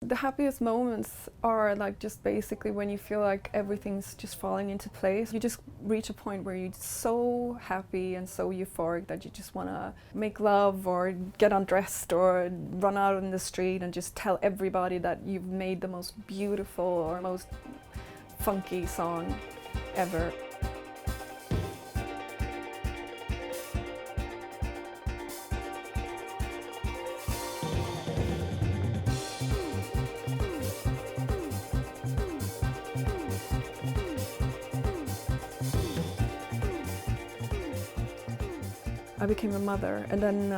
The happiest moments are like just basically when you feel like everything's just falling into place. You just reach a point where you're so happy and so euphoric that you just want to make love or get undressed or run out in the street and just tell everybody that you've made the most beautiful or most funky song ever. I became a mother, and then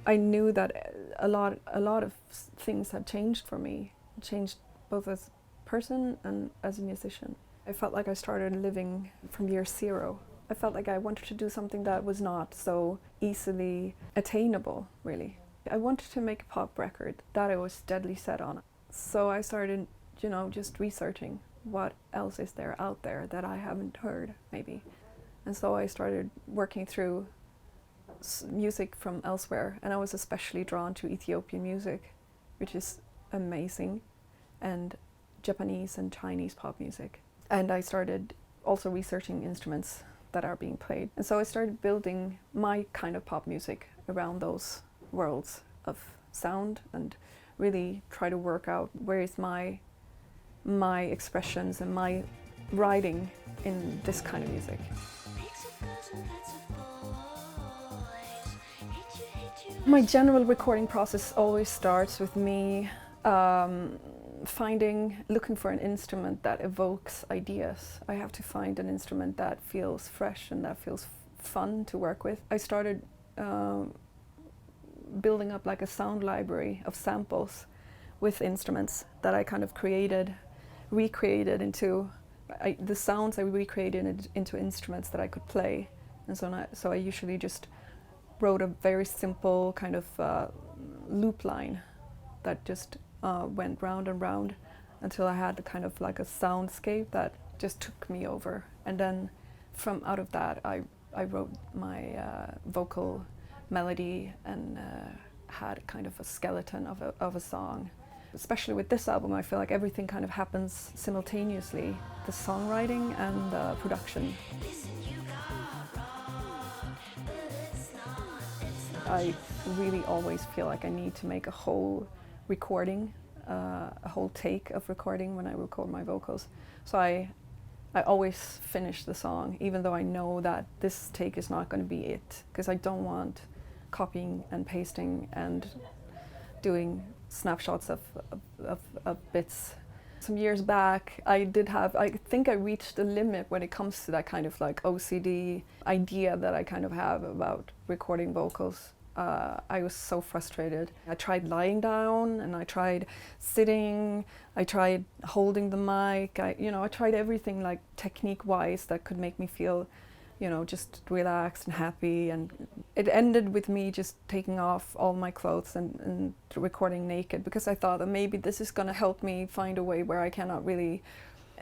I knew that a lot of things had changed for me. Changed both as a person and as a musician. I felt like I started living from year zero. I felt like I wanted to do something that was not so easily attainable, really. I wanted to make a pop record that I was deadly set on. So I started, just researching what else is there out there that I haven't heard, maybe. And so I started working through music from elsewhere, and I was especially drawn to Ethiopian music, which is amazing, and Japanese and Chinese pop music. And I started also researching instruments that are being played. And so I started building my kind of pop music around those worlds of sound and really try to work out where is my expressions and my writing in this kind of music. My general recording process always starts with me looking for an instrument that evokes ideas. I have to find an instrument that feels fresh and that feels fun to work with. I started building up like a sound library of samples with instruments that I kind of recreated into the sounds I recreated into instruments that I could play. And so I usually just wrote a very simple kind of loop line that just went round and round until I had kind of like a soundscape that just took me over. And then from out of that I wrote my vocal melody and had kind of a skeleton of a song. Especially with this album, I feel like everything kind of happens simultaneously, the songwriting and the production. I really always feel like I need to make a whole recording, a whole take of recording when I record my vocals. So I always finish the song, even though I know that this take is not going to be it, because I don't want copying and pasting and doing snapshots of bits. Some years back, I think I reached a limit when it comes to that kind of like OCD idea that I kind of have about recording vocals. I was so frustrated. I tried lying down and I tried sitting, I tried holding the mic, I tried everything like technique-wise that could make me feel, just relaxed and happy. And it ended with me just taking off all my clothes and recording naked, because I thought that maybe this is gonna help me find a way where I cannot really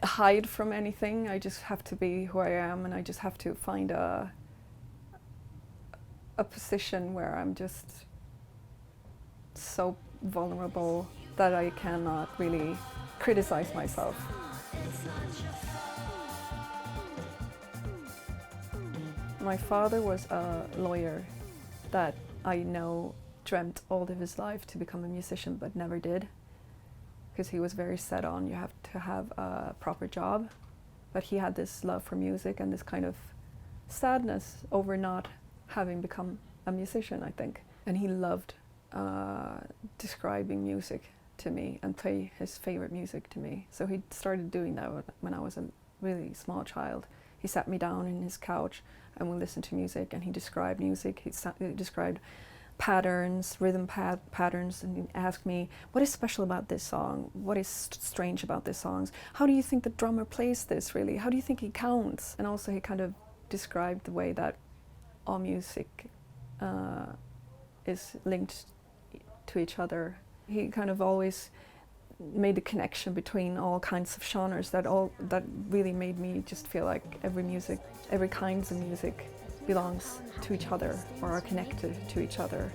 hide from anything. I just have to be who I am, and I just have to find a position where I'm just so vulnerable that I cannot really criticize myself. My father was a lawyer that I know dreamt all of his life to become a musician but never did, because he was very set on you have to have a proper job. But he had this love for music and this kind of sadness over not having become a musician, I think. And he loved describing music to me and play his favorite music to me. So he started doing that when I was a really small child. He sat me down in his couch and we listened to music, and he described music. He described patterns, rhythm patterns, and he asked me, what is special about this song? What is strange about this song? How do you think the drummer plays this, really? How do you think he counts? And also he kind of described the way that all music is linked to each other. He kind of always made the connection between all kinds of genres that really made me just feel like every kinds of music belongs to each other or are connected to each other.